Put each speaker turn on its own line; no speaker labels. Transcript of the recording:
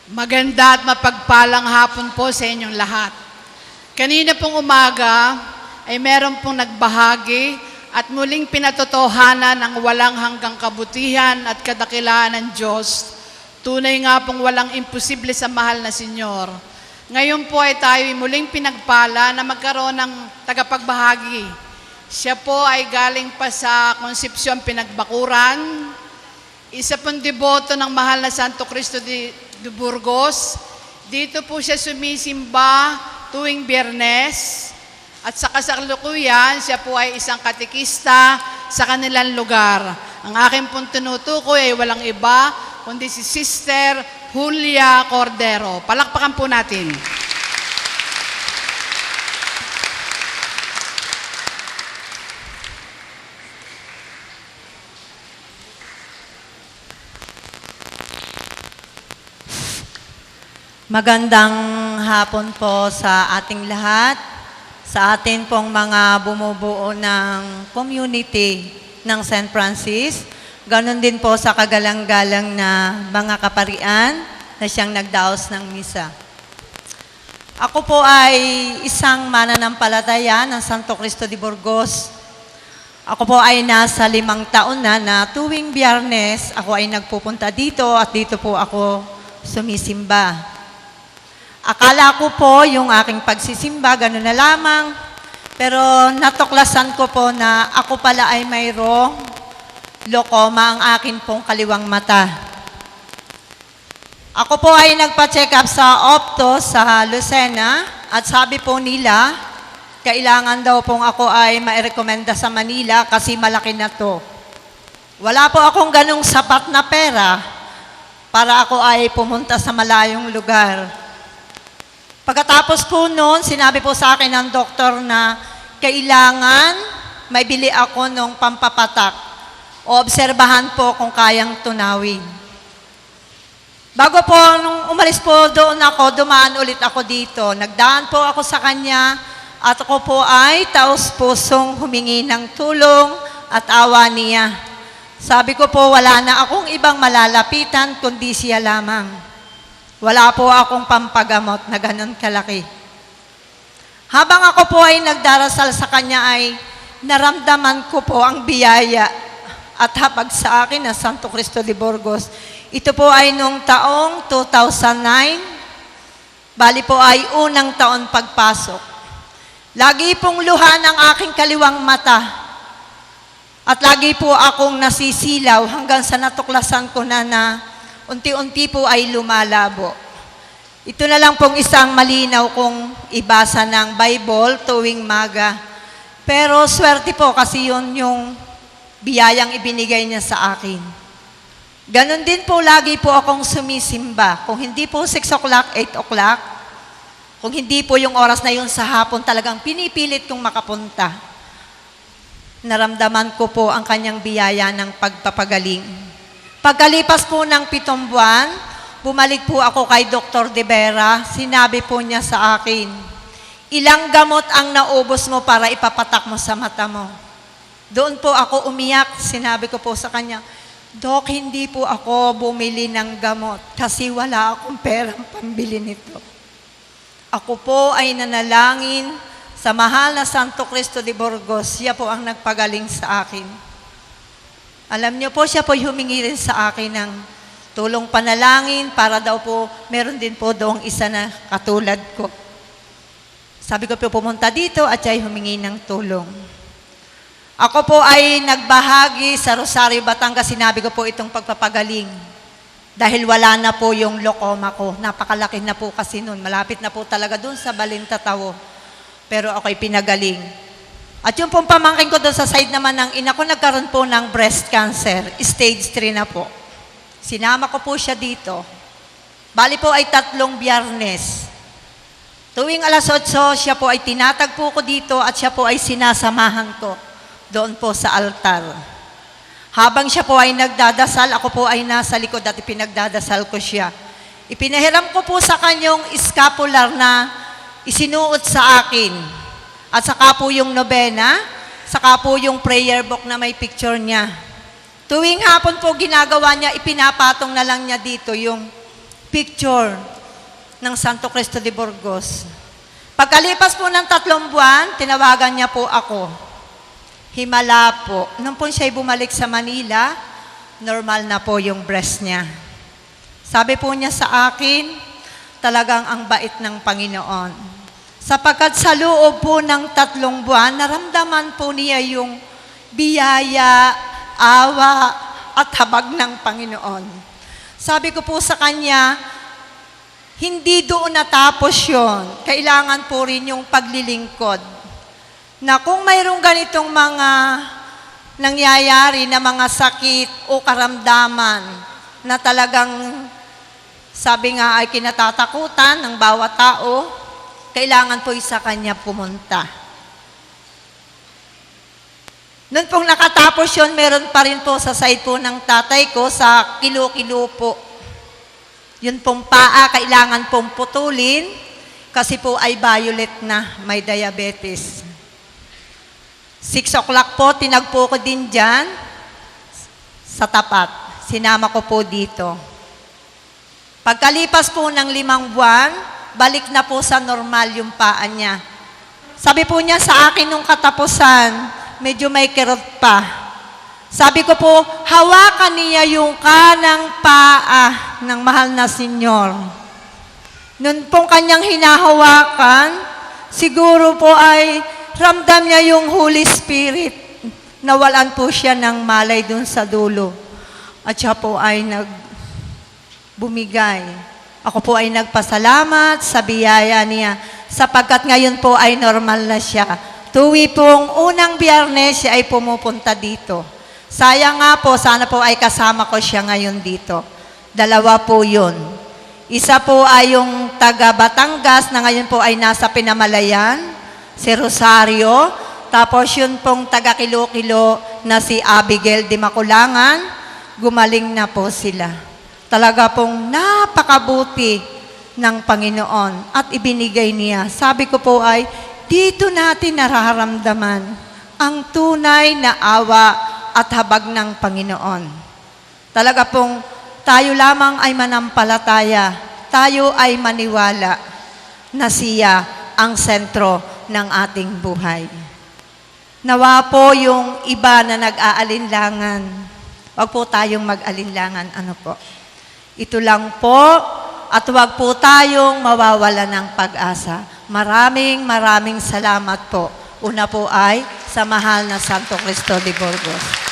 Maganda at mapagpalang hapon po sa inyong lahat. Kanina pong umaga ay meron pong nagbahagi at muling pinatotohanan ang walang hanggang kabutihan at kadakilaan ng Diyos. Tunay nga pong walang imposible sa mahal na Senyor. Ngayon po ay tayo muling pinagpala na magkaroon ng tagapagbahagi. Siya po ay galing pa sa Konsepsyon Pinagbakuran. Isa pong deboto ng mahal na Santo Cristo de Burgos. Dito po siya sumisimba tuwing Biyernes. At sa kasalukuyan, siya po ay isang katekista sa kanilang lugar. Ang aking pong tinutukoy ay walang iba, kundi si Sister Julia Cordero. Palakpakan po natin.
Magandang hapon po sa ating lahat, sa atin pong mga bumubuo ng community ng St. Francis. Ganon din po sa kagalang-galang na mga kaparian na siyang nagdaos ng misa. Ako po ay isang mananampalataya ng Santo Cristo de Burgos. Ako po ay nasa 5 taon na tuwing Biyernes ako ay nagpupunta dito at dito po ako sumisimba. Akala ko po yung aking pagsisimba, gano'n na lamang. Pero natuklasan ko po na ako pala ay mayroong lokoma ang akin pong kaliwang mata. Ako po ay nagpa-check up sa Opto sa Lucena at sabi po nila, kailangan daw pong ako ay mairekomenda sa Manila kasi malaki na to. Wala po akong ganong sapat na pera para ako ay pumunta sa malayong lugar. Pagkatapos po noon, sinabi po sa akin ng doktor na kailangan may bili ako ng pampapatak o obserbahan po kung kayang tunawin. Bago po, nung umalis po doon ako, dumaan ulit ako dito. Nagdaan po ako sa kanya at ako po ay taos-pusong humingi ng tulong at awa niya. Sabi ko po, wala na akong ibang malalapitan kundi siya lamang. Wala po akong pampagamot na ganun kalaki. Habang ako po ay nagdarasal sa kanya ay naramdaman ko po ang biyaya at hapag sa akin na Santo Cristo de Burgos. Ito po ay noong taong 2009, bali po ay unang taon pagpasok. Lagi pong luha ng aking kaliwang mata at lagi po akong nasisilaw hanggang sa natuklasan ko na unti-unti po ay lumalabo. Ito na lang pong isang malinaw kong ibasa ng Bible tuwing maga. Pero swerte po kasi yun yung biyayang ibinigay niya sa akin. Ganon din po lagi po akong sumisimba. Kung hindi po 6 o'clock, 8 o'clock, kung hindi po yung oras na yun sa hapon, talagang pinipilit kong makapunta. Naramdaman ko po ang kanyang biyaya ng pagpapagaling. Pagkalipas po ng 7 buwan, bumalik po ako kay Dr. De Vera. Sinabi po niya sa akin, ilang gamot ang naubos mo para ipapatak mo sa mata mo. Doon po ako umiyak. Sinabi ko po sa kanya, Dok, hindi po ako bumili ng gamot kasi wala akong perang pambili nito. Ako po ay nanalangin sa mahal na Santo Cristo de Burgos. Siya po ang nagpagaling sa akin. Alam niyo po, siya po humingi rin sa akin ng tulong panalangin para daw po, meron din po doong isa na katulad ko. Sabi ko po pumunta dito at siya ay humingi ng tulong. Ako po ay nagbahagi sa Rosario, Batangas. Sinabi ko po itong pagpapagaling. Dahil wala na po yung lokoma ko. Napakalaki na po kasi noon. Malapit na po talaga doon sa Balintatawo. Pero ako ay pinagaling. At yung pong pamangkin ko doon sa side naman ng ina ko, nagkaroon po ng breast cancer. Stage 3 na po. Sinama ko po siya dito. Bali po ay 3 Biyernes. Tuwing alas 8, siya po ay tinatagpo ko dito at siya po ay sinasamahan ko doon po sa altar. Habang siya po ay nagdadasal, ako po ay nasa likod at ipinagdadasal ko siya. Ipinahiram ko po sa kanyang scapular na isinuot sa akin. At saka po yung nobena, saka po yung prayer book na may picture niya. Tuwing hapon po ginagawa niya, ipinapatong na lang niya dito yung picture ng Santo Cristo de Burgos. Pagkalipas po ng 3 buwan, tinawagan niya po ako. Himala po. Nung po siya'y bumalik sa Manila, normal na po yung breast niya. Sabi po niya sa akin, talagang ang bait ng Panginoon. Sapagkat sa loob po ng 3 buwan, naramdaman po niya yung biyaya, awa, at habag ng Panginoon. Sabi ko po sa kanya, hindi doon natapos yon. Kailangan po rin yung paglilingkod. Na kung mayroong ganitong mga nangyayari na mga sakit o karamdaman na talagang sabi nga ay kinatatakutan ng bawat tao, kailangan po sa kanya pumunta. Noon pong nakatapos yun, meron pa rin po sa side po ng tatay ko sa kilo-kilo po. Yun pong paa, kailangan pong putulin kasi po ay violet na, may diabetes. 6 o'clock po, tinagpo ko din dyan sa tapat. Sinama ko po dito. Pagkalipas po ng 5 buwan, balik na po sa normal yung paa niya. Sabi po niya sa akin nung katapusan, medyo may kirot pa. Sabi ko po, hawakan niya yung kanang paa ng mahal na Senyor. Noon pong kanyang hinahawakan, siguro po ay ramdam niya yung Holy Spirit. Nawalan po siya ng malay dun sa dulo. At siya po ay bumigay. Ako po ay nagpasalamat sa biyaya niya sapagkat ngayon po ay normal na siya. Tuwi pong unang Biyernes, siya ay pumupunta dito. Sayang nga po, sana po ay kasama ko siya ngayon dito. 2 po yun. Isa po ay yung taga Batangas na ngayon po ay nasa Pinamalayan, si Rosario. Tapos yun pong taga Kilo-Kilo na si Abigail de Maculangan, gumaling na po sila. Talaga pong napakabuti ng Panginoon at ibinigay niya. Sabi ko po ay, dito natin nararamdaman ang tunay na awa at habag ng Panginoon. Talaga pong tayo lamang ay manampalataya, tayo ay maniwala na siya ang sentro ng ating buhay. Nawa po yung iba na nag-aalinlangan, wag po tayong mag-alinlangan. Ano po? Ito lang po at wag po tayong mawawala ng pag-asa. Maraming salamat po. Una po ay sa mahal na Santo Cristo de Burgos.